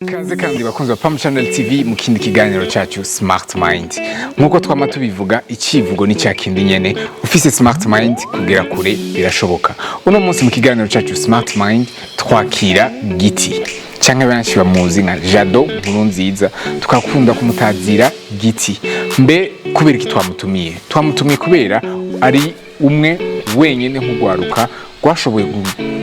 Kaze kandi bakunzi ba Pam Channel TV mu kindi kiganiro cyacu Smart Mind. Nkuko twama tubivuga icivugo ni cyakindi nyene ufise Smart Mind kugera kure birashoboka. Uno munsi mu kiganiro cyacu Smart Mind twakira Giti. Canke benshi bamuzi nka Jado Nkurunziza tukakunda kumutazira Giti. Mbe kubera iki twamutumiye? Twamutumiye kubera ari umwe wenyene nk'ugwaruka gwashoboye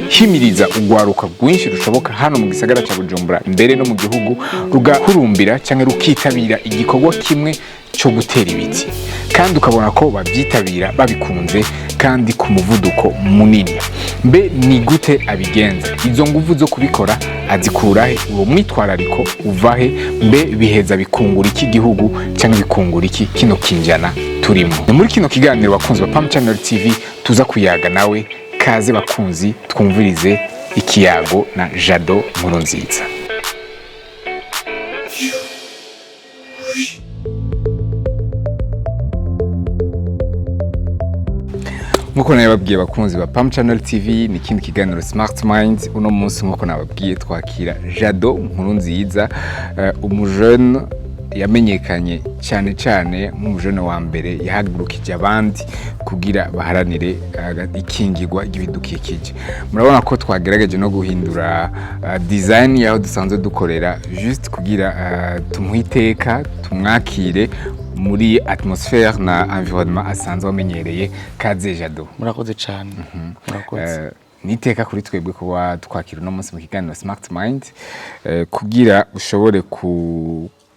himiriza ugwaruka rwinshi rushoboka hano mu gisagara cya Bujumbura mbere no mu gihugu rugahurumbira cyangwa rukitabira igikorwa kimwe cyo gutera ibiti kandi ukabona ko babyitabira babikunze kandi ku muvuduko munini. Mbe ni gute abigenza? Izo nguvu zo kubikora azikurahe? Uwo mwitwarariko uvahe? Mbe biheza bikungura iki gihugu cyangwa bikungura iki kino kinjana turimo? Ni muri kino kiganiro bakunzi ba Pam Channel TV tuza kuyaga nawe. Kaze bakunzi twumvirize ikiyago na Jado Nkurunziza. Nkuko nababwiye bakunzi ba Pam Channel TV ni kindi kiganiro Smart Mind. Uno munsi nkuko nababwiye twakira Jado Nkurunziza, umujene yamenyekanye cyane nk'umujene wa mbere yahagurukije abandi kugira baharanire ikingirwa ry'ibidukikije. Murabona ko twagerageje no guhindura design yaho dusanzwe dukorera just kugira tumuhiteka tumwakire muri atmosphere na environnement asanzwe amenyereye. Kaze Jado. Murakoze cyane. Murakoze. Niteka kuri twebwe kuba twakira no munsi mu kiganiro Smart Mind kugira ushobore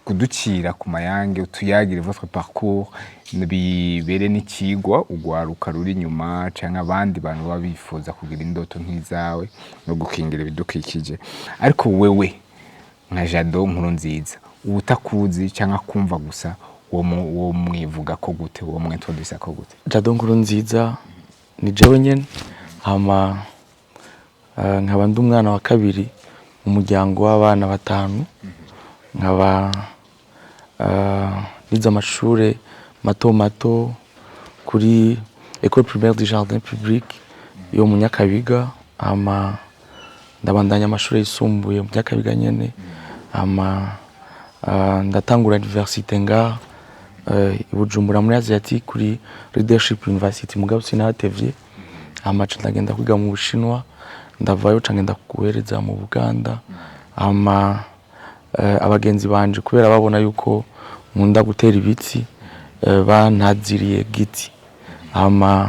kuducira ku mayange utuyagire votre parcours bibere n'ikigwa ugwaruka ruri nyuma canke abandi bantu babifuza kugira indoto nk'izawe no gukingira ibidukikije. Ariko wewe nka Jado Nkurunziza utakuzi canke kumva gusa uwo mwivuga ko gute, uwo mwintroduce ko gute? Jado Nkurunziza ni jewe nyene nkaba ndi umwana wa kabiri mu muryango w'abana batanu. Nkaba nize amashure mato kuri École primaire du Jardin Public yo mu Nyakabiga. Ndabandanya amashure yisumbuye mu Nyakabiga nyene. Ndatangura université nga i Bujumbura muri Asiatique kuri Leadership University mugabo sinahatevye. Ndagenda kwiga mu Bushinwa, ndavayo ngenda kuhereza mu Buganda. Abagenzi banje kubera babona yuko nkunda gutera ibiti bantaziriye Giti. Mu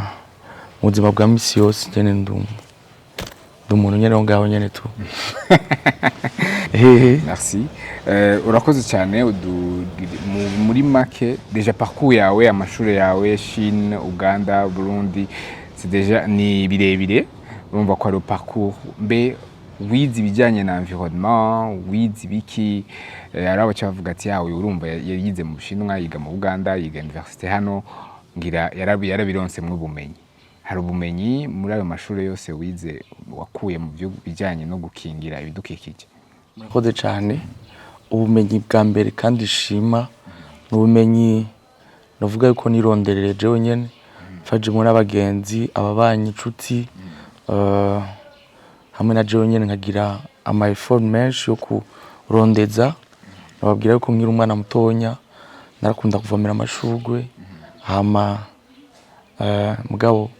buzima bwa misi yose nyene ndumuntu nyene ngaho nyene tu. Merci. Urakoze cyane muri make déjà parcours yawe, amashure yawe Chine, Uganda, Burundi, c'est déjà ni birebire. Urumva ko ari parcours. Mbe wize ibijyanye na environnement, wize biki? Arabo cyavuga ati yawe urumva yize mu Bushinwa, yiga mu Uganda, yiga université hano, ngira yarabironse mu bumenyi. Hari ubumenyi muri ayo mashuri yose wize wakuye mu byo bijyanye no gukingira ibidukikije? Murakoze cyane. Ubumenyi bwa mbere kandi shima n'ubumenyi navuga yuko nironderere jewe nyene faje muri abagenzi ababanyi inshuti hamwe na jewe nyene nkagira ama effort menshi yo kurondeza. Nababwira yuko nkiri umwana mutonya narakunda kuvomera amashugwe mugabo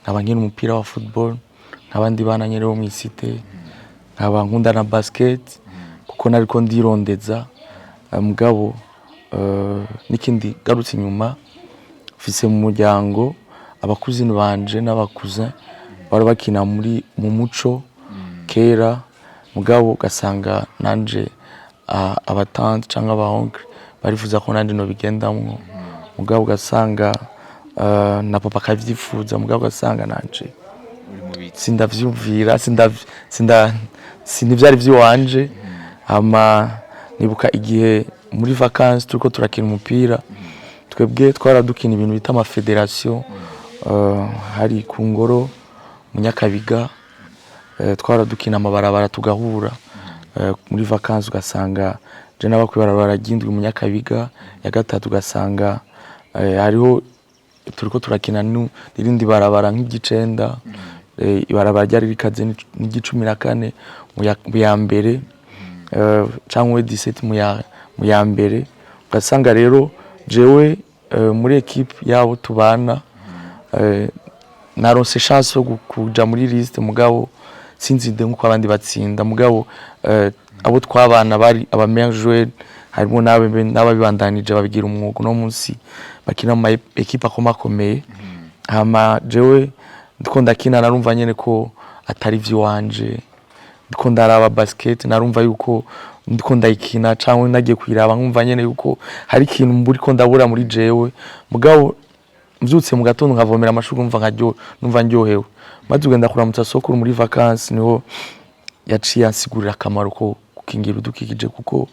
nkaba nkina umupira wa football nk'abandi bana nyene bo mu isite, nkaba nkunda na basket kuko nariko ndirondeza. Mugabo n'ikindi garutse inyuma mfise mu muryango abakuzini banje n'abakuze bari bakina mu muco kera, mugabo ugasanga nanje abatante canke abaonkle barifuza ko nanje no bigendamwo, mugabo ugasanga na papa akavyifuza, mugabo ugasanga nanje sindavyumvira sinivyari vyiwanje. Nibuka igihe muri vacances turiko turakina umupira, twebwe twaradukina ibintu bita ama federation hari ku Ngoro mu Nyakabiga. Twaradukina amabarabara tugahura muri vacances, ugasanga je n'abakwibarabara ry'indwi mu Nyakabiga ya gatatu, ugasanga hariho turiko turakina n'irindi barabara nk'igicenda, ibarabara ryari rikaze n'igi 14 mu ya mbere. cyangwa 17 mu ya mbere ugasanga rero jewe muri equipe yabo tubana naronse chance yo kuja muri liste mugabo sinzinde nkuko abandi batsinda mugabo abo twabana bari aba meilleur joueur harimo n'ababibandanije babigira umwuga no munsi bakina mu equipe akomakomeye hama jewe ndiko ndakina narumva nyene ko atari vyo wanje ndiko ndaraba basket narumva yuko ndiko ndayikina cyangwa nagiye kwiraba nkumva nyene yuko hari ikintu mburi ko ndabura muri jewe mugabo mvyutse mu gatondo nkavomera amashuri numva ndyohewe maze ugenda kuramutsa sokuru muri vacances niho yaciye ansigurira akamaro ko gukingira udukikije kuko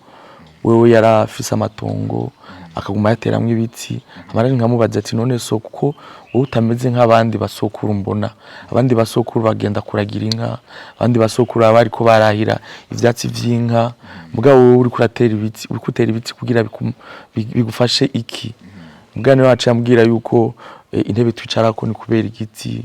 wewe yarafise amatongo akaguma yateramwe ibiti amarari nkamubaza ati none so kuko wowe utameze nk'abandi basokuru mbona abandi basokuru bagenda kuragira inka abandi basokuru abari ko barahira ivyatsi vy'inka mugabo wowe uri kuratera ibiti uri kutera ibiti kugira bigufashe iki mugane wacu yambwira yuko intebe twicarako ni kubera igiti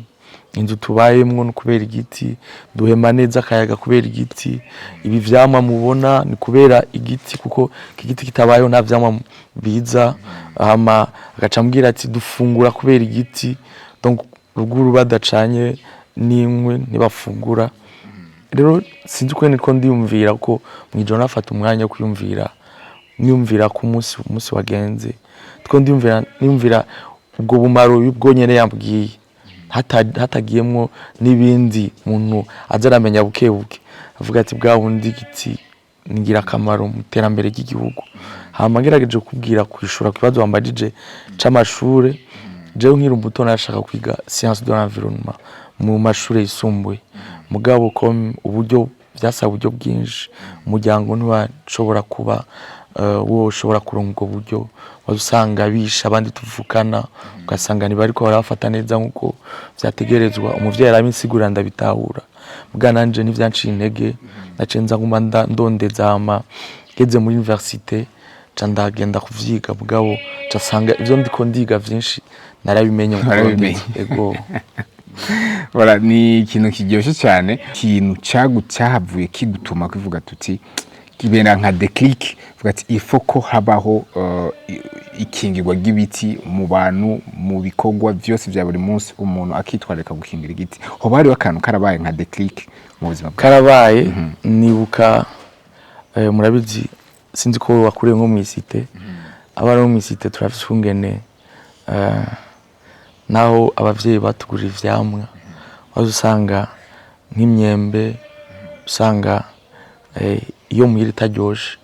inzu tubayemwo no kubera igiti duhema neza akayaga kubera igiti ibi vyama mubona ni kubera igiti kuko igiti kitabayeho nta vyama biza hama agacambwira ati dufungura kubera igiti donc ruguru badacanye ninkwe ntibafungura rero sinzi ko niko ndiyumvira ko mwijoro nafata umwanya wo kuyumvira ku munsi wagenze two ndiyumvira ubwo bumaro ubwo nyene yambwiye hatagiyemwo n'ibindi muntu azaramenya bukebuke avuga ati bwa wundi giti ngira akamaro mu terambere ry'igihugu hama ngerageje kubwira kwishura kibazo wambajije c'amashure jewe nkiri umuto nashaka kwiga science de l'environnement mu mashure yisumbuye mugabo ko uburyo byasaba uburyo bwinshi umuryango ntiwashobora kuba wo ushobora kuronka ubwo buryo wazusanga bisha abandi tuvukana ugasanga ni bariko barafata neza nkuko vyategerezwa umuvyeyi araminsigura ndabitahura bwananje nivyanciye intege nacenza nguma ndondeza hama geze muri université ca ndagenda kuvyiga mugabo casanga ivyo ndiko ndiga vyinshi narabimenye ego voilà ni ikintu kiryoshe cyane ikintu cyahavuye kigutuma kivuga tuti kibera nka déclic vuga ati ifoko habaho ikingirwa gibiti mu bantu mu bikogwa byose bya buri munsi umuntu akitwareka gukingira igiti ho bari wakantu karabaye nka déclic mu buzima karabaye nibuka murabizi sinzi ko wakuriye nko mu isite abari mu isite turafungene naho abavyeyi batugurira ivyamwa wazusanga nk'imyembe usanga iyo muhira itaryoshe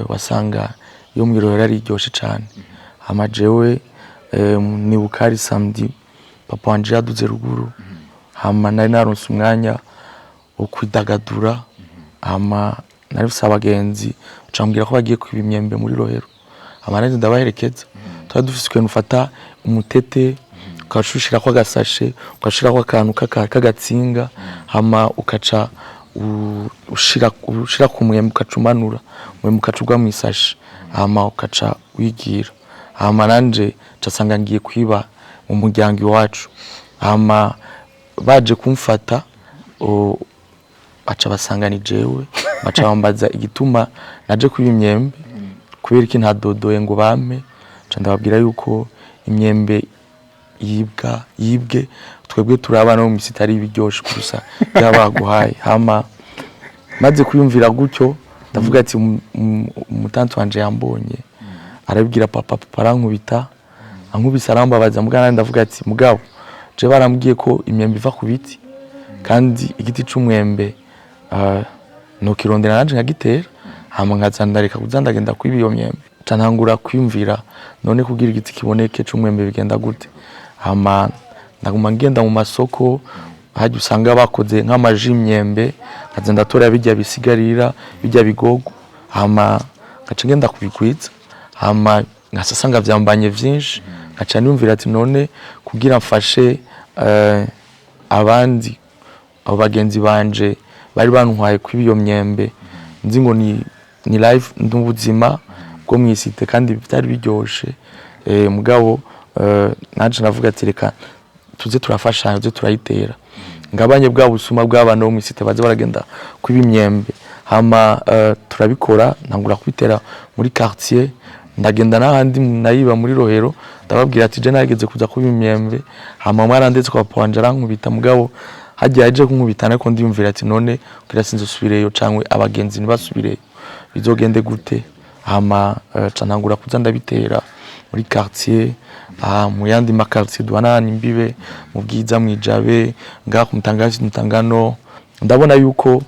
wasanga iyo muhira yariryoshe cyane hama jewe nibuka ari samedi papa wanje yaduze ruguru hama nari naronse umwanya wo kwidagadura hama narifise abagenzi ucambwira ko bagiye kwiba imyembe muri Rohero hama nari ndabaherekeza twari dufise ikintu ufata umutete ukashushira kwa gasashe ukashira kwa kantu kagatsinga hama ukaca ushira ku mwembe ukacumanura mwembe ukacugwa mu isashi hama ukaca wigira hama nanje casanga ngiye kwiba mu muryango iwacu hama baje kumfata baca basangana jewe baca bambaza igituma naje kwiba imyembe kubera iki ntadodoye ngo bampe ca ndababwira yuko imyembe yibwe twebwe turabana mu misitari biryoshe kurusa yabaguhaye hama maze kuyumvira gutyo ndavuga ati umutantu wanje yambonye arabwira papa arankubita ankubisa arambabaza mugana ndavuga ati mugabo je barambwiye ko imyembe iva ku biti kandi igiti c'umwembe no kirondera nanje nkagitera hama nkazandareka kuzandagenda kwiba iyo myembe canangura kwiyumvira none kugira igiti kiboneke c'umwembe bigenda gute hama ndaguma ngenda mu masoko haje usanga bakoze nk'amaji imyembe kazenda tora bijya bisigarira bijya bigogo hama gaca ngenda kubigwiza hama ngasasanga vyambanye vyinshi gaca niyumvira ati none kugira mfashe abandi abo bagenzi banje bari bantwaye kwibiyo myembe nzi ngo ni life ndubuzima bwo mwisite kandi byari biryoshe mugabo naje navuga ati reka tuze turafashanya tuze turayitera ngabanye bwa busuma bw'abana bo mwisite baze baragenda kwiba imyembe hama turabikora ntangura kubitera muri quartier ndagenda n'ahandi nayiba muri Rohero ndababwira ati je nageze kuza kuba imyembe hama mwarandetse kwa papa wanje arankubita mugabo hagiye aje kunkubita ariko ndiyumvira ati none kugira sinzosubireyo cangwe abagenzi ntibasubireyo bizogende gute hama ntangura kuza ndabitera muri quartier mu yandi ma quartier duana imbibe mu Bwiza mu Ijabe ngaha ku Mutangano ndabona yuko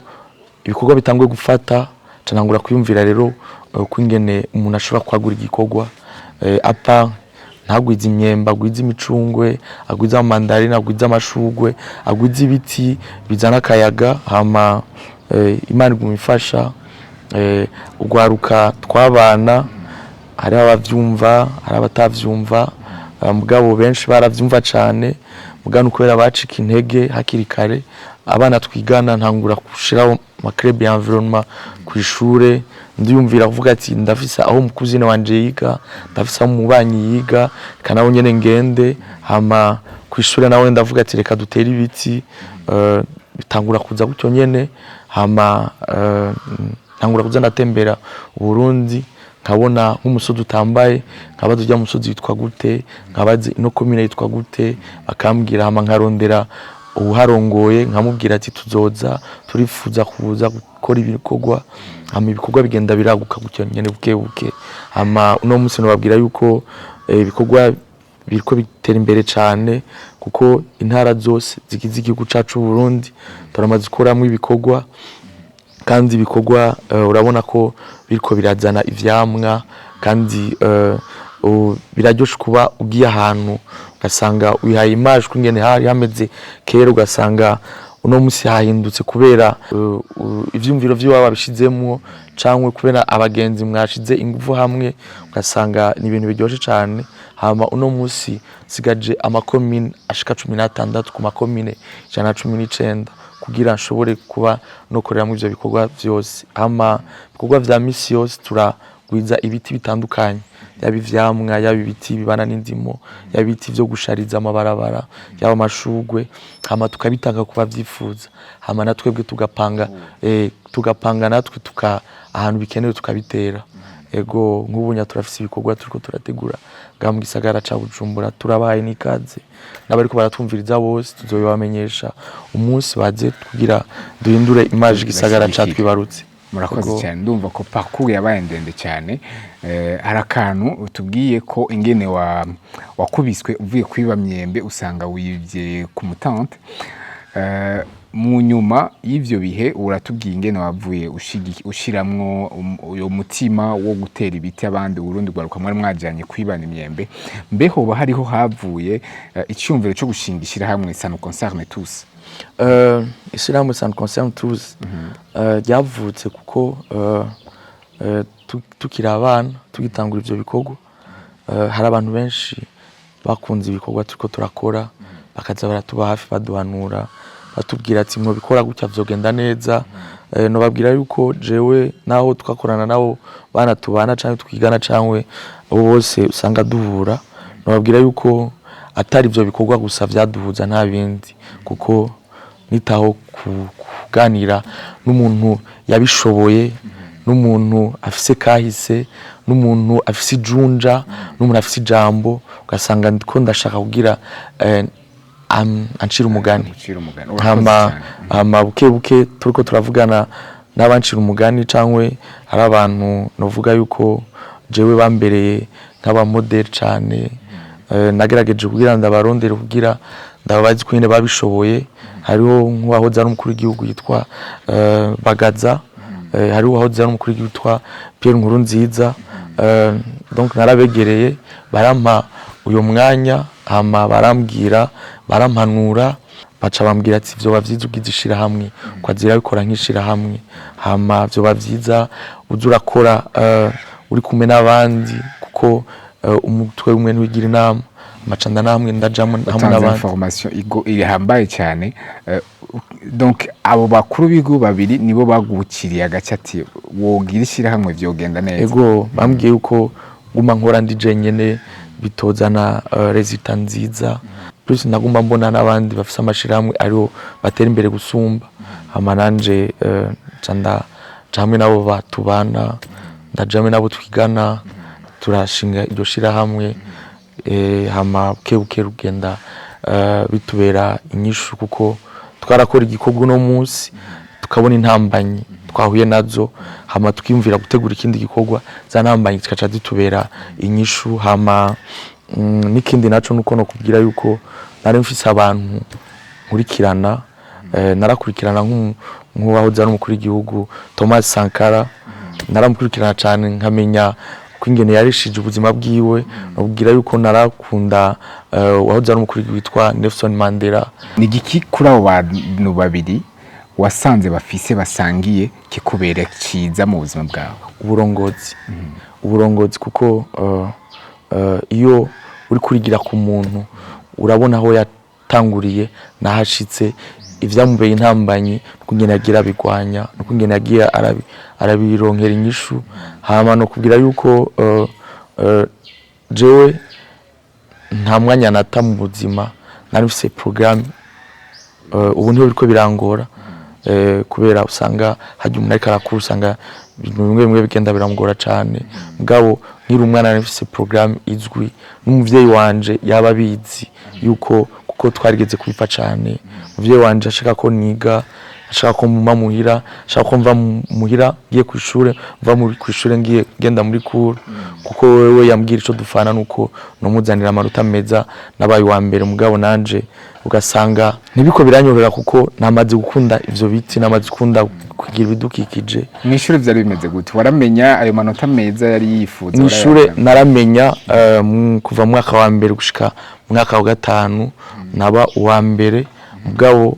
ibikorwa bitangwe gufata ntangura kwiyumvira rero ko ingene umuntu ashobora kwagura igikorwa apa ntagwiza imyemba agwiza imicungwe agwiza amandarina agwiza amashugwe agwiza ibiti bizana akayaga hama Imana igumifasha ugwaruka twabana hari abavyumva hari abatavyumva mugabo benshi baravyumva cyane mugano kubera bacika intege hakiri kare abana twigana ntangura gushiraho ma club ya environnement ku ishure ndiyumvira kuvuga ati ndafise aho mukuzine wanje yiga ndafise aho mubanyi yiga kanaho nyene ngende hama ku ishure nawe ndavuga ati reka dutere ibiti bitangura kuza gutyo nyene hama ntangura kuza natembera Burundi nkabona nk'umusozi utambaye nkabaza ujya musozi witwa gute nkabaza ino commune yitwa gute akambwira hama nkarondera uharongoye nkamubwira ati tuzoza turifuza kuza gukora ibikorwa hama ibikorwa bigenda biraguka gutyo nyene buke hama uno munsi nobabwira yuko ibikorwa biriko bitera imbere cyane kuko intara zose zigize igihugu cacu Burundi turamaze gukoramwe ibikorwa kandi ibikorwa urabona ko biriko birazana ivyamwa kandi biraryoshe kuba ugiye ahantu ugasanga wihaye image kwingene hari hameze kera ugasanga uno musi hahindutse kubera ivyumviro vy'iwaba bishizemwo cankwe kubera abagenzi mwashize ingufu hamwe ugasanga ni ibintu biryoshe cyane hama uno musi sigaje amakomine ashika 16 ku makomine 119 kugira nshobore kuba no korera mu ivyo bikorwa vyose hama bikorwa vya misi yose turagwiza ibiti bitandukanye yaba ivyamwa yaba ibiti bibana n'indimo yaba ibiti vyo gushariza amabarabara yaba amashugwe hama tukabitanga kuba vyifuza hama natwebwe tugapanga natwe ahantu bikenewe tukabitera ego nk'ubunya turafise ibikorwa turiko turategura ngaha mu gisagara ca Bujumbura turabaye n'ikaze n'abariko baratumviriza bose tuzobibamenyesha umunsi baze kugira duhindure image igisagara ca twibarutse murakoze cyane ndumva ko parcours yabaye ndende cyane arakantu utubwiye ko ingene wakubiswe uvuye kwiba myembe usanga wivye ku mutante mu nyuma y'ivyo bihe uratubwiye ingene wavuye ushiramwo uyo mutima wo gutera ibiti abandi Burundi gwaruka mwari mwajanye kwibana imyembe mbeho hariho havuye icyumviro cyo gushingishira hamwe ça nous concerne tous ishyirahamwe ça nous concerne tous ryavutse kuko tukiri abana tugitangura ivyo bikorwa hari abantu benshi bakunze ibikorwa turiko turakora bakaza baratuba hafi baduhanura batubwira ati mwo bikora gutya vyogenda neza no babwira yuko jewe naho tukakorana nabo bana tubana canke twigana canke bose usanga duhura no babwira yuko atari ivyo bikorwa gusa vyaduhuza nta bindi kuko nitaho kuganira n'umuntu yabishoboye n'umuntu afise kahise n'umuntu afise ijunja n'umuntu afise ijambo ugasanga ndiko ndashaka kugira ancira umugani hama buke turiko turavugana n'abancira umugani cankwe hari abantu novuga yuko jewe bambereye nk'aba model cane nagerageje kugira ndabarondere kugira ndababazi kwine babishoboye hariho nk'uwahoze ari umukuru w'igihugu yitwa Bagaza hariho uwahoze ari umukuru w'igihugu yitwa Pierre Nkurunziza donc narabegereye barampa uyo mwanya hama barambwira barampanura baca bambwira ati vyo bavyiza ugizishira hamwe kwazira bikora nkishira hamwe hama vyo bavyiza uzurakora uri kumwe n'abandi kuko umutwe umwe ntiwigira inama amacanda namwe ndajamwe hamwe n'abandi information ihambaye cyane donc abo bakuru bigo babiri nibo bagukiriye agace ati wogira ishira hamwe vyogenda neza ego bambwiye uko guma nkora ndije nyene bitozana resultat nziza plus nagumba mbona n'abandi bafise amashirahamwe ariho batera imbere gusumba hama nanje canda jamwe nabo batubana ndajamwe nabo twigana turashinga iryo shirahamwe hama buke rugenda bitubera inyishu kuko twarakora igikorwa no munsi tukabona intambanyi twahuye nazo hama tukimvira gutegura ikindi gikorwa za ntambanyi zikaca ditubera inyishu hama n'ikindi naco nuko no kugira yuko nari mfise abantu nkurikirana narakurikirana nk'uwahoze ari umukuru w'igihugu Thomas Sankara naramukurikirana cyane nkamenya ko ingene yarishije ubuzima bwiwe nabwira yuko narakunda wahoze ari umukuru witwa Nelson Mandela. Ni giki kuri abo bantu babiri wasanze bafise basangiye kikubera ciza mu buzima bwawe? Uburongozi kuko iyo uri kurigira ku muntu urabona aho yatanguriye nahashitse ivyamubeye intambanyi kungena agira bigwanya no kungena agiye arabironkera inyishu hama no kugira yuko jewe nta mwanya nata mu buzima nari mfise programme ubu niho biriko birangora kubera usanga hajya umuntu ariko arakura usanga bimwe bigenda biramugora cyane mugabo nkiri umwana nari mfise programme izwi n'umuvyeyi wanje yaba bizi yuko kuko twarigeze kubifa cyane umuvyeyi wanje ashaka ko niga ashaka ko muma muhira ashaka ko mva muhira ngiye ku ishure ngiye genda muri cour kuko wewe yambwira ico dufana nuko no muzanira amanota meza nabaye wa mbere mugabo nanje ugasanga nibiko biranyorera kuko namaze gukunda ivyo biti namaze gukunda kugira ibidukikije. Mw'ishure vyari bimeze gute? Waramenya ayo manota meza yari yifuza? Mw'ishure naramenya kuva mwaka wa mbere gushika mwaka wa gatanu naba uwa mbere mugabo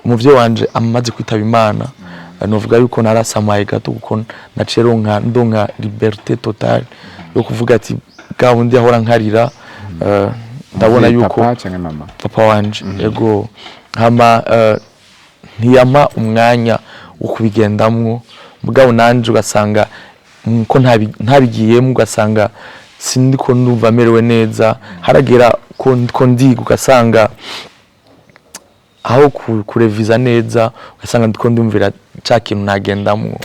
umuvyeyi wanje amaze kwitaba Imana novuga yuko narasamaye gato kuko nacero ndonka liberté totale yo kuvuga ati gaho ndi ahora nkarira ndabona yuko papa wanje ego hama ntiyama umwanya wo kubigendamwo mugabo nanje ugasanga ko ntabigiyemo ugasanga sindiko ndumva merewe neza haragera ko ndiga ugasanga aho kureviza neza ugasanga ndiko ndumvira ca kintu nagendamwo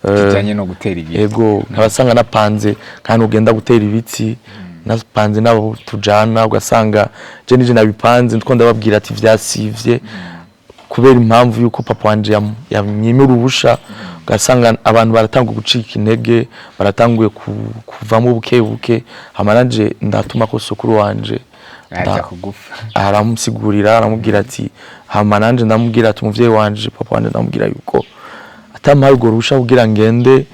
kijanye no gutera ibiti. Ego nkabasanga napanze kandi ugenda gutera ibiti napanze nabo tujana ugasanga je nije nabipanze ndiko ndababwira ati vyasivye kubera impamvu yuko papa wanje yamnyimira ubusha ugasanga abantu baratanguye gucika intege baratanguye kuvamo buke hamaranje ndatuma ko sokuru wanje aja kugufa aramusigurira aramubwira ati hama nanje ndamubwira ati umuvyeyi wanje papa wanje ndamubwira yuko atamaye urwo rusha kugira ngende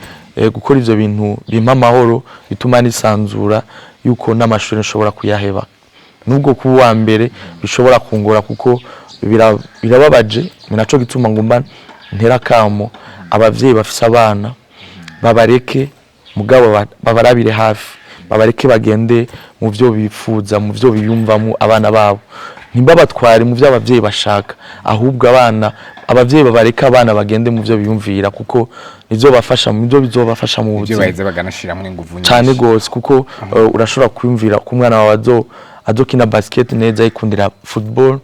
gukora ivyo bintu bimpa amahoro bituma nisanzura yuko n'amashuri nshobora kuyaheba nubwo kuba wa mbere bishobora kungora kuko birababaje minaco gituma ngumba ntera kamo abavyeyi bafise abana babareke mugabo babarabire hafi babareke bagende mu byo bifuza mu byo biyumvamo abana babo ntibabatware mu byo abavyeyi bashaka ahubwo abavyeyi babareka abana bagende mu byo biyumvira kuko nivyo bafasha mu byo bizobafasha mu buzima baheze baganashiramwe inguvu nyinshi cyane gose kuko urashobora kwiyumvira ku mwana wawe azokina basket neza yikundira football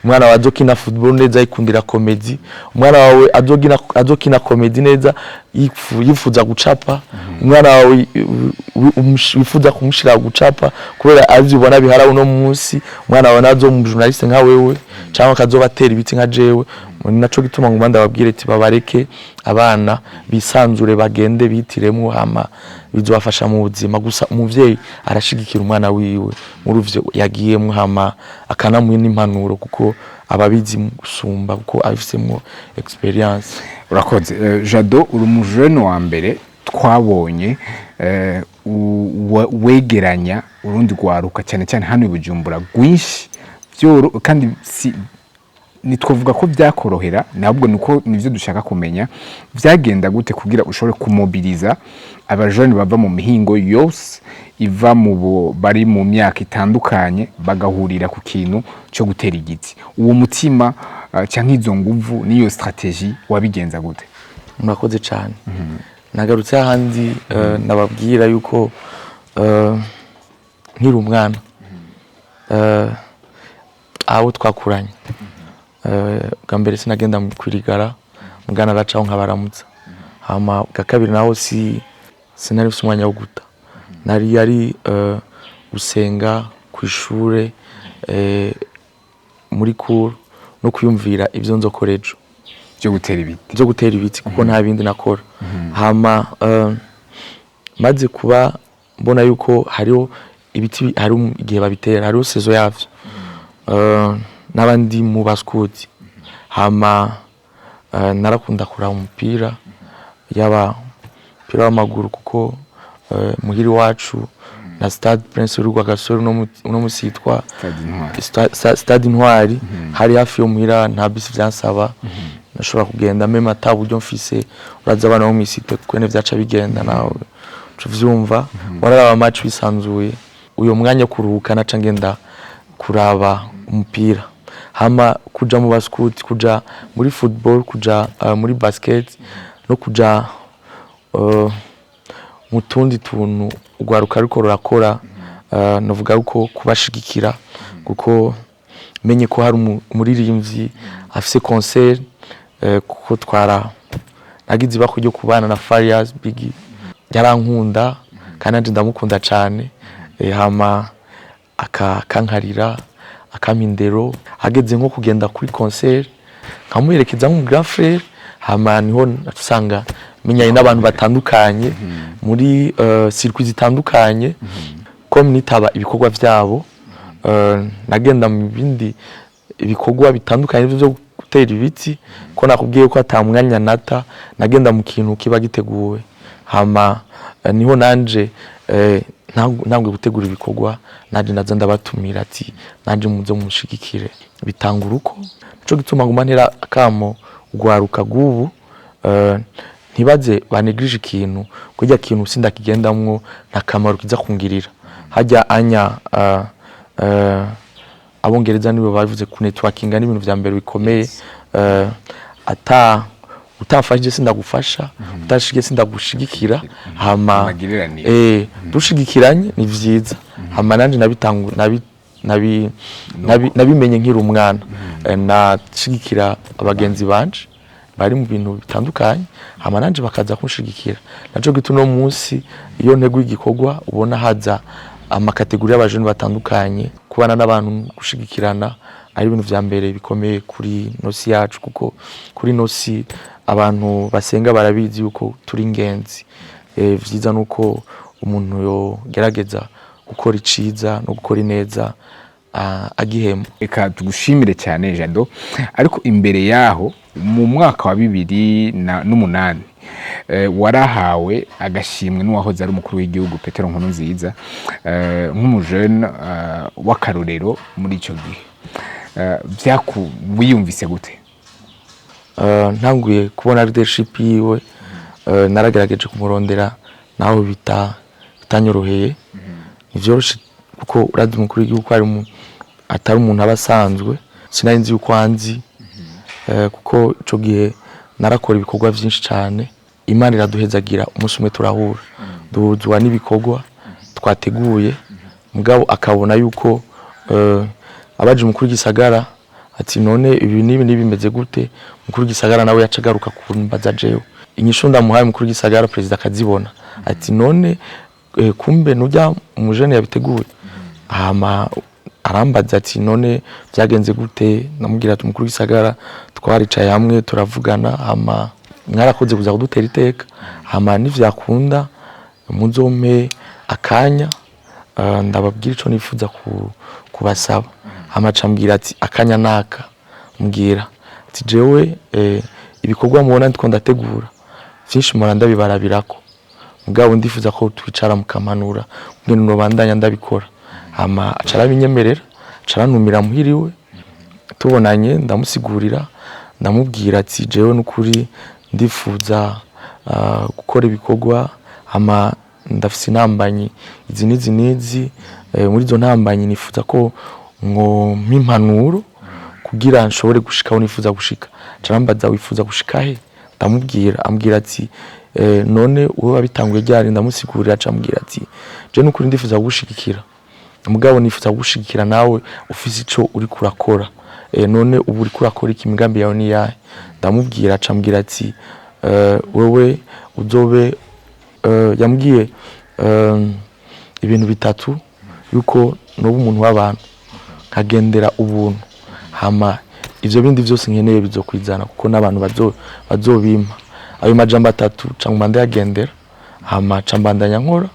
umwana wawe azokina football neza yikundira comedy umwana wawe azokina comedy neza yifuza gucapa umwana wawe wifuza kumushira gucapa kubera azibona bihara uno munsi umwana wawe nazo mu journaliste nka wewe cyangwa kazobatera ibiti nka jewe naco gituma ngumanda babwire ati babareke abana bisanzure bagende bitiremo hama bizobafasha mu buzima gusa umuvyeyi arashigikira umwana wiwe muri uvyo yagiyemo hama akanamuha n'impanuro kuko ababizi gusumba kuko afisemo experience. Urakoze Jado uri umujene wa mbere twabonye wegeranya urundi rwaruka cyane cyane hano ibujumbura gwinshi byo kandi nitwovuga ko byakorohera nabwo nuko nivyo dushaka kumenya byagenda gute kugira ushobore kumobiliza abajene bava mu mihingo yose iva mu bari mu myaka itandukanye bagahurira ku kintu cyo gutera igiti uwo mutima cyangwa izo nguvu niyo strategie wabigenza gute? Murakoze cyane nagarutse ahandi nababwira yuko nkiri umwana abo twakuranye bwa mbere sinagenda mu kwirigara mugana aracaho nkabaramutsa. Hama bwa kabiri naho sinari mfise umwanya wo guta, yari gusenga kw'ishure, muri cour no kwiyumvira ivyo nzokora ejo byo gutera ibiti kuko nta bindi nakora. Hama maze kuba mbona yuko hariho ibiti, hari igihe babitera, hariho sezo yavyo, n'abandi mu baskuti. Hama narakunda kuraba umupira, yaba umupira w'amaguru kuko muhiri wacu na Stade Prince Rwagasore uno musi yitwa Stade Intwari, hari hafi yo muhira, nta bisi vyansaba, nashobora kugenda meme ata buryo mfise. Uraza abana bo mwisite kwene vyaca bigenda, nawe uvyumva wararaba match bisanzuye. Uyo mwanya kuruhuka naca ngenda kuraba umupira. Hama kuja mu baskuti, kuja muri football, kuja muri basket no kuja mu tundi tuntu ugwaruka ariko rurakora, novuga uko kubashigikira kuko menye ko hari umuririmbyi afise concert, kuko nagize ibako ryo kubana na Farious Biggie, yarankunda kandi nanje ndamukunda cyane. Hama akankarira akamindero, hageze nko kugenda kuri concert nkamuherekeza mu grand frère. Hama niho usanga menyanye n'abantu batandukanye muri circuit zitandukanye, ko nitaba ibikorwa vyabo, nagenda mu bindi ibikorwa bitandukanye byo gutera ibiti, ko nakubwiye ko atamwanya nata, nagenda mu kintu kiba giteguwe. Hama niho nanje ntangwe gutegura ibikorwa, nanje naza ndabatumira ati nanje muzo mushigikire, bitanga uruko. Nico gituma nguma ntera akamo ugwaruka gubu, ntibaze banegrije ikintu, kujya kintu sindakigendamwo nta kamaro kiza kungirira. Hajya anya abongereza nibo bavuze ku networking n'ibintu vya mbere bikomeye, utafashije sindagufasha, utashige sindagushigikira. Hama dushigikiranye ni vyiza. Hama nanje nabimenye nkiri umwana, nashigikira abagenzi banje bari mu bintu bitandukanye, hama nanje bakaza kunshigikira. Naco gitu no munsi iyo ntego igikorwa ubona haza amakategori y'abajene batandukanye, kubana n'abantu gushigikirana ari ibintu vya mbere bikomeye kuri nosi yacu, kuko kuri nosi abantu basenga barabizi yuko turi ingenzi. Vyiza nuko umuntu yo gerageza gukora iciza no gukora ineza agihemba. Eka tugushimire cyane Jado, ariko imbere yaho mu mwaka wa 2008 warahawe agashimwe n'uwahoze ari umukuru w'igihugu Petero Nkurunziza nk'umujene w'akarorero muri ico gihe. Wiyumvise gute? Ntanguye kubona leadership yiwe, naragerageje kumurondera naho bitanyoroheye. Nivyoroshe kuko urazi umukuru w'igihugu atari umuntu abasanzwe, sinari nzi yuko anzi, kuko ico gihe narakora ibikorwa vyinshi cyane. Imana iraduhezagira, umunsi umwe turahura, duhuzwa n'ibikorwa twateguye. Mugabo akabona yuko abaje umukuru w'igisagara ati none ibi nibi bimeze gute. Umukuru w'igisagara nawe yacagaruka kumbaza jewe inyishu ndamuhaye. Umukuru w'igisagara president akazibona ati none kumbe nujya umujene yabiteguye. Hama arambaza ati none byagenze gute. Namubwira ati umukuru w'igisagara twaricaye hamwe turavugana, hama mwarakoze kuza kudutera iteka, hama nivyakunda muzompe akanya ndababwira ico nifuza kubasaba. Hama cambwira ati akanya naka, mbwira ati jewe ibikorwa mubona ndiko ndategura vyinshi mora ndabibarabirako, mugabo ndifuza ko twicara mukamanura ngene no bandanya ndabikora. Hama acarabinyemerera, acarantumira muhiriwe, tubonanye ndamusigurira, ndamubwira ati jewe n'ukuri ndifuza gukora ibikorwa, hama ndafise intambanyi izi nizi, muri zo ntambanyi nifuza ko ngo mpimpanuro kugira nshobore gushikaho nifuza gushika. Carambaza wifuza gushika he? Ndamubwira, ambwira ati none uwo wabitanguye ryari? Ndamusigurira, acambwira ati je n'ukuri ndifuza gushigikira, mugabo nifuza gushigikira nawe ufise ico uri kurakora. None ubu uri kurakora iki? Imigambi yawe ni yahe? ndamubwira acambwira ati wewe uzobe yambwiye ibintu bitatu yuko no umuntu w'abantu kagendera ubuntu hama ivyo bindi vyose nkeneye bizokwizana kuko n'abantu bazobimpa ayo majambo atatu cangwa ndayagendera hama cambandanya nkora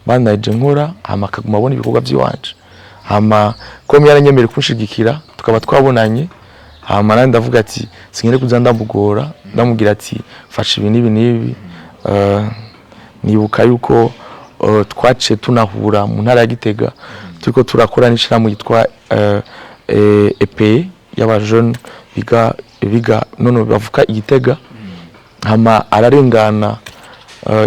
bandaje nkora hama kaguma abona ibikorwa by'iwanje hama ko yaranyemere kunshigikira tukaba twabonanye hama nandi ndavuga ati sinkere kuza ndamugora ndamubwira ati fasha ibi nibi nibuka yuko twace tunahura mu ntara ya Gitega turiko turakora n'ishiramu yitwa EP y'abajeune biga none bavuka Igitega hama ararengana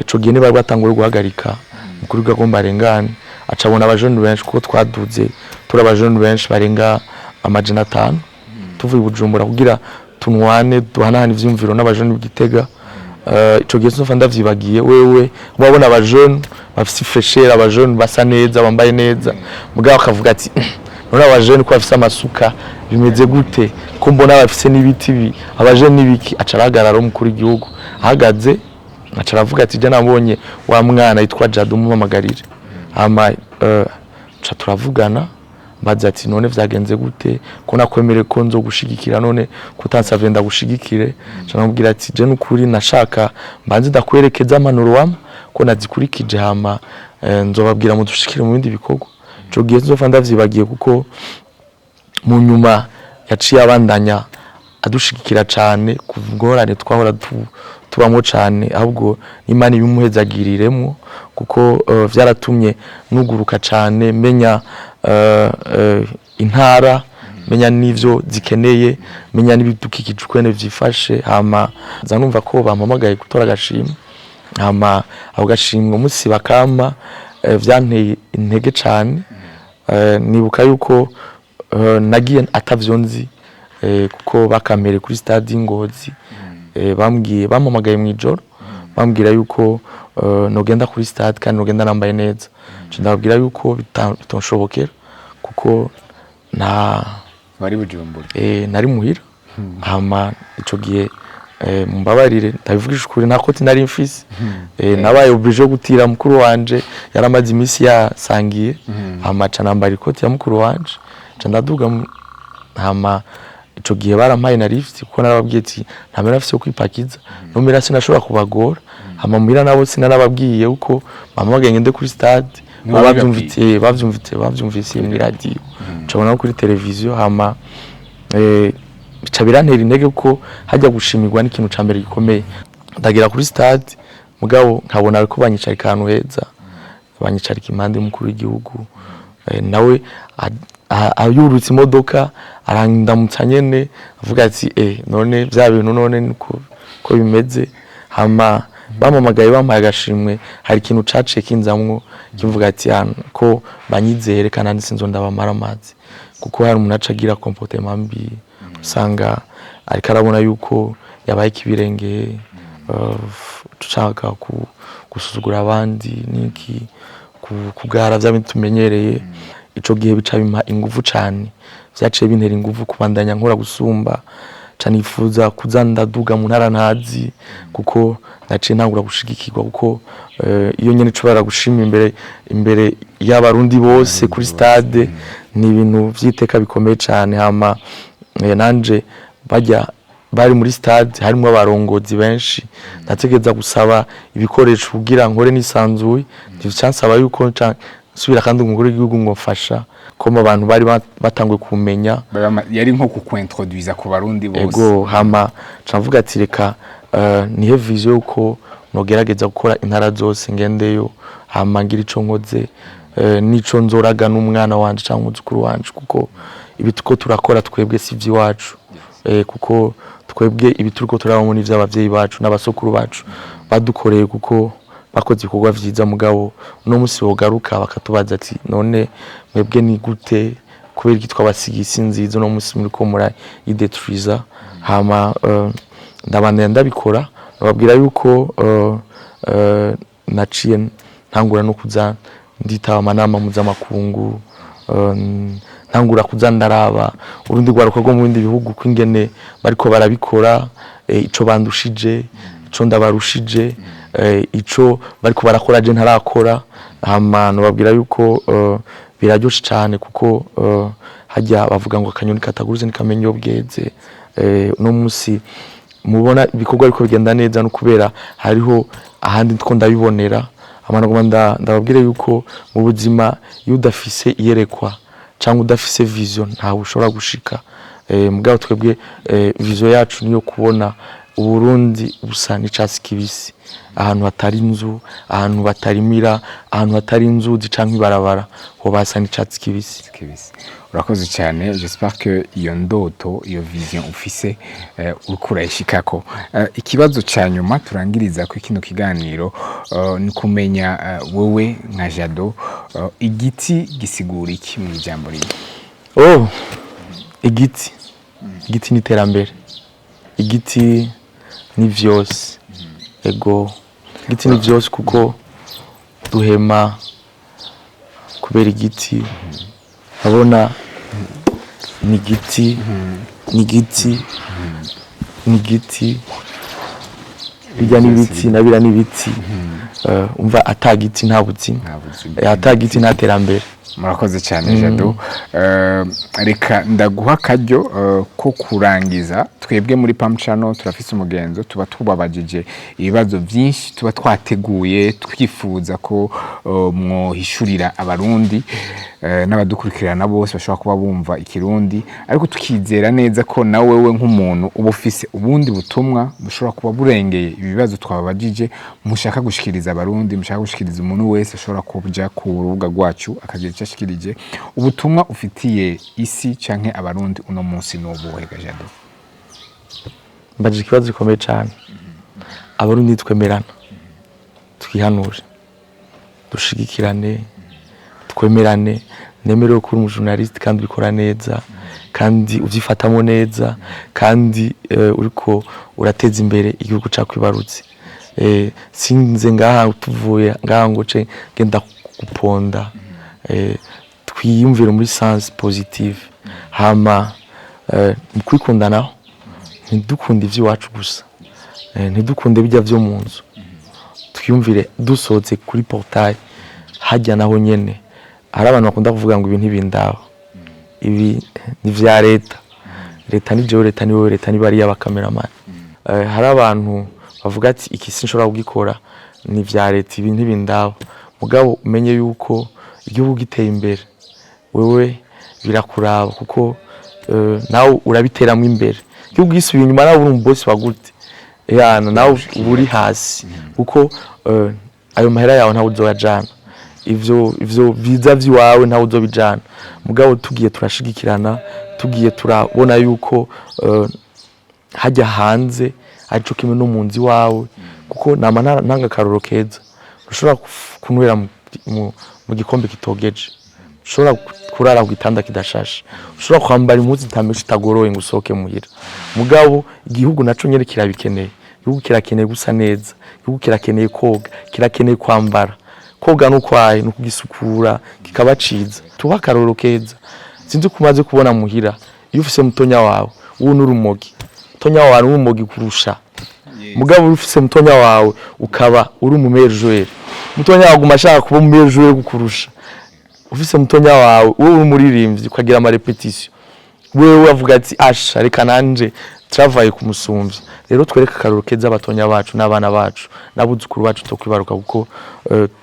ico gihe ni bari batangura guhagarika mukuru gagomba arengane acabona abajeune benshi kuko twaduze turi abajeune benshi barenga amajana 5 tuvuye Bujumbura kugira tunwane duhanahana ivyumviro n'abajeune b'Igitega ico gihe sofa ndavyibagiye wewe ubabona abajeune bafise fresher abajeune basa neza bambaye neza mugabo akavuga ati none abajeune ko bafise amasuka bimeze gute ko mbona bafise n'ibiti abajeune nibiki acaragararo mukuru igihugu ahagaze acaravuga ati je nabonye wa mwana yitwa Jado mumamagarire hama ca turavugana maze ati none vyagenze gute ko nakwemere ko nzo gushigikira none kutansavye ndagushigikire canamubwira ati je nukuri nashaka mbanze ndakwerekeza amanuro wama ko nazikurikije hama nzobabwira mu dushikire mu bindi bikorwa cyo gihe nzofa ndavyibagiye kuko mu nyuma yaciye abandanya adushigikira cyane kuvugorane twahora tubamo cyane ahubwo Imana ibimuhezagiriremo kuko vyaratumye nuguruka cyane menya intara menya nivyo zikeneye menya n'ibidukikije kwene vyifashe hama zanumva ko bampamagaye gutora agashimwe hama aho gashimwe umunsi bakama vyanteye intege cyane nibuka yuko nagiye atavyonzi kuko bakamere kuri stade Ngozi bambwiye bampamagaye mu ijoro bambwira yuko nogenda kuri stade kandi nogenda nambaye neza ndababwira yuko bitonshobokera kuko bari Bujumbura nari muhira hama ico gihe mumbabarire ndabivugisha ukuri nakoti nari mfise nabaye oblige gutira mukuru wanje yaramaze imisi yasangiye hama ca nambara ikoti ya mukuru wanje ca ndaduga hama ico gihe barampaye na lift kuko narababwiye ati ntamera afise kwipakiza no mera sinashobora kubagora hama muhira nabo sinarababwiye uko mamagaye ngende kuri stade bavyumvise mu radio cabona kuri televiziyo hama bica birantera intege kuko hajya gushimirwa n'ikintu ca mbere gikomeye ndagira kuri stade mugabo nkabona ariko banyicarika ahantu heza banyicarika impande y'umukuru w'igihugu nawe ayurutse imodoka arandamutsa nyene avuga ati none vya bintu none ko bimeze hama bamamagaye bampaye agashimwe hari ikintu caciye kinzamwo kivuga ati ko banyizere kandi sinzo ndabamara amazi kuko hari umuntu acagira comportement mbi usanga ariko arabona yuko yabaye kibirenge tushaka gusuzugura abandi niki kugara vyabitumenyereye ico gihe bica bimpa ingufu cyane vyaciye bintera ingufu kubandanya nkora gusumba canifuza kuzanda duga mu ntara ntazi kuko naciye ntangura gushigikirwa kuko iyo nyene cubara gushima imbere y'abarundi bose kuri stade ni ibintu vyiteka bikomeye cyane hama nanje bari muri stade harimo abarongozi benshi nategeza gusaba ibikoresho kugira nkore nisanzuye ntibyansaba yuko subira kandi umugore w'igihugu ngo mfasha ko mu bantu bari batanguye kumenya yari nko kukwintroduiza ku barundi bose ego hama cavuga ati reka nihe vision uko nogerageza gukora intara zose ngendeyo hama ngira ico nkoze nico nzoraga n'umwana wanje cyangwa umuzukuru wanje kuko ibi tuko turakora twebwe sivyi wacu kuko twebwe ibi turiko turabamo ni vy'abavyeyi bacu n'abasokuru bacu badukoreye kuko bakoze ibikorwa vyiza mugabo no musi bogaruka bakatubaza ati none mwebwe ni gute kubera iki twabasigiye nziza no musi muri ko mura idetruiza hama ndabandanya ndabikora babwira yuko naciye ntangura no kuza nditaba amanama mpuzamakungu ntangura kuza ndaraba urundi rwaruka rwo mu bindi bihugu kwingene bariko barabikora, ico bandushije, ico ndabarushije, ico bariko barakora je ntarakora. Hama nobabwira yuko biraryoshe cyane kuko hajya bavuga ngo akanyoni kataguruze nikamenya iyo bweze. No munsi mubona ibikorwa ariko bigenda neza no kubera hariho ahandi two ndabibonera. Amana ndababwire yuko mu buzima iyo udafise iyerekwa cyangwa udafise vision ntawe ushobora gushika. Mugabo twebwe vision yacu niyo kubona Uburundi busa n'icatsi kibisi, ahantu hatari inzu, ahantu batarimira, ahantu hatari inzuzi canke ibarabara ho basa n'icatsi kibisi. Urakoze cyane, j'espère que iyo ndoto iyo vision ufise uriko urayishikako. Ikibazo ca nyuma turangiriza ko kino kiganiro ni kumenya wewe nka Jado igiti gisigura iki mu ijambo rimwe? Igiti ni iterambere, igiti ni vyose. Ego igiti ni vyose kuko duhema kubera igiti. Abona ni igiti bijya n'ibiti nabira n'ibiti. Umva atagiti nta buzima, atagiti nta terambere. Murakoze cyane Jado. Reka ndaguha akaryo ko kurangiza. Twebwe muri Pam Channel turafise umugenzo, tuba tubabajije ibibazo byinshi, tuba twateguye twifuza ko mwohishurira abarundi n'abadukurikirana bose bashobora kuba bumva ikirundi, ariko tukizera neza ko na wewe nk'umuntu uba ufise ubundi butumwa bushobora kuba burengeye ibibazo twababajije, mushaka gushikiriza abarundi, mushaka gushikiriza umuntu wese ashobora kuja ku rubuga rwacu akagira icyo ashikirije. Ubutumwa ufitiye isi canke abarundi uno munsi n'ubuhe Jado? Mbaje ikibazo gikomeye cyane. Abarundi twemerana, twihanure, dushigikirane, twemerane. Nemerewe ko uri umujournaliste kandi ubikora neza, kandi uvyifatamo neza, kandi uriko urateza imbere igihugu cakwibarutse. Sinze ngaha tuvuye ngaha ngo ce genda guponda. Twiyumvire muri sens positive. Hama mu kwikundanaho ntidukunde ivy'iwacu gusa, ntidukunde bijya vyo mu nzu. Twiyumvire dusohotse kuri portail hajya naho nyene. Hari abantu bakunda kuvuga ngo ibi ntibindaba, ibi ni vya leta. Leta ni jewe, leta ni wowe, leta ni bari y'abakameramani. Hari abantu bavuga ati iki sinshobora kugikora, ni vya leta, ibi ntibindaba. Mugabo umenye yuko igihugu giteye imbere, wewe birakuraba kuko nawe urabiteramo imbere. Igihugu gisubiye inyuma nawe uri umubosi wagute, nawe uri hasi kuko ayo mahera yawe ntawe uzoyajana, ivyo viza vyiwawe ntawe uzobijana. Mugabo tugiye turashigikirana, tugiye turabona yuko hajya hanze arico kimwe no munzi wawe, kuko nama ntanga karoro keza. Ushobora kunwera mu gikombe kitogeje, ushobora kurara ku gitanda kidashashe, ushobora kwambara impuzu itameshe itagoroye ngo usohoke muhira. Mugabo igihugu naco nyere kirabikeneye. Igihugu kirakeneye gusa neza, igihugu kirakeneye koga, kirakeneye kwambara. Koga no kwaye no kugisukura kikaba ciza. Tuba karoro keza. Sinzi kumaze kubona muhira iyo ufise mutonya wawe uwo n'urumogi, mutonya wawe n'urumogi kurusha. Mugabo ufise mutonya wawe ukaba uri umumerjwere, mutonya wawe gumashaka kuba umumerjwere gukurusha. Ufise mutonya wawe wowe uri muririmbyi ukagira ama repetition, wewe wavuga ati asha reka nanje travaye kumusumvya. Rero twereka akaroro keza abatonya bacu n'abana bacu n'abuzukuru bacu tokwibaruka, kuko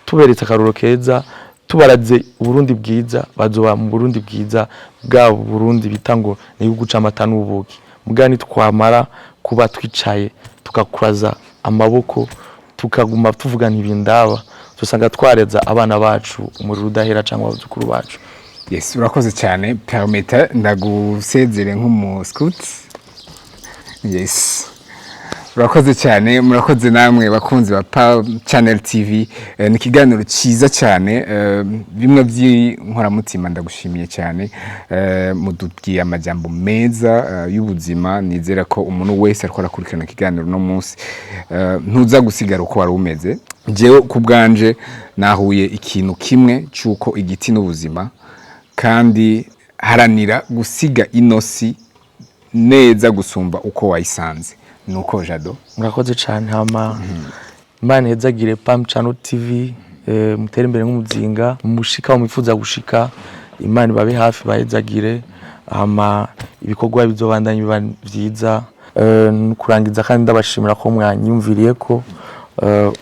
tuberetse akaroro keza, tubaraze Burundi bwiza, bazoba mu Burundi bwiza bwa Burundi bitango ni igihugu c'amata n'ubuki. Mugani twamara kuba twicaye tukakuraza amaboko tukaguma tuvuga ntibindaba, dusanga twareza abana bacu umuriro udahera cyangwa abuzukuru bacu. Yes, urakoze cyane. Permeta ndagusezere nk'umuscout. Yes, urakoze cyane. Murakoze namwe bakunzi ba Pam Channel TV. Ni kiganiro cyiza cyane, bimwe by'inkoramutima. Ndagushimiye cyane, mudubwiye amajambo meza y'ubuzima. Nizera ko umuntu wese ariko arakurikirana kiganiro no munsi ntuza gusigara uko wari umeze. Jewe kubwanje nahuye ikintu kimwe cyuko igiti n'ubuzima, kandi haranira gusiga inosi neza gusumba uko wayisanze nuko Jado. Murakoze cyane hama Imana hezagire Pam Channel TV mutere imbere nk'umuzinga mushika mwifuza gushika Imana babe hafi bahezagire hama ibikorwa bizobandanye biba vyiza kurangiza kandi ndabashimira ko mwanyumviriye ko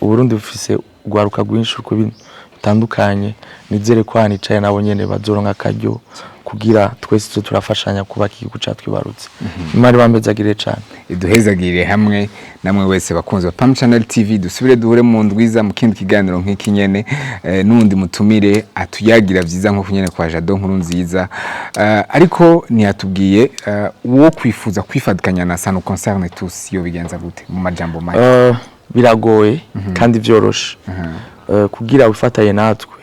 Uburundi bufise ugwaruka rwinshi uko bitandukanye nizere ko hanicaye nabo nyene bazoronka akaryo kugira twese turafashanya kubaka igihugu cyatwibarutse. Imana bambezagire cyane iduhezagire hamwe namwe wese bakunze Pam Channel TV dusubire duhure mu ndwiza mu kindi kiganiro nk'iki nyene nundi mutumire atuyagira vyiza nko kunyene kwa Jado nkuru nziza ariko ntiyatubwiye wo kwifuza kwifadikanya na Sano concerne tous yo bigenza gute mu majambo make. Biragoye kandi vyoroshe kugira wifataye natwe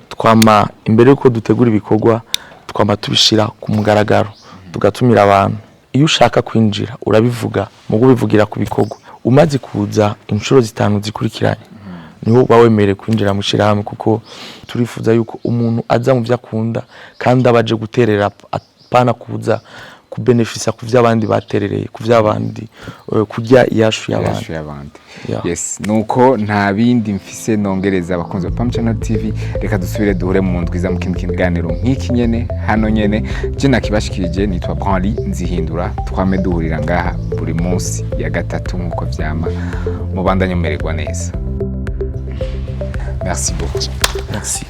twama imbere yuko dutegura ibikorwa twama tubishira ku mugaragaro tugatumira abantu iyo ushaka kwinjira urabivuga mu kubivugira ku bikorwa umaze kuza inshuro zitanu zikurikiranye niho bawemere kwinjira mu shirahamwe kuko turifuza yuko umuntu aza mu byo akunda kandi abaje guterera apana kuza ku benefisa ku vy'abandi baterereye ku vy'abandi kujya yashu y'abandi. Yes nuko nta bindi mfise nongereza abakunzi ba Pam Channel TV reka dusubire duhure mu ndwiza mu kindi kiganiro nk'iki nyene hano nyene je nakibashikirije nitwa Branly Nzihindura twame duhurira ngaha buri munsi ya gatatu nkuko vyama mubandanye mumererwa neza. Merci beaucoup. Merci.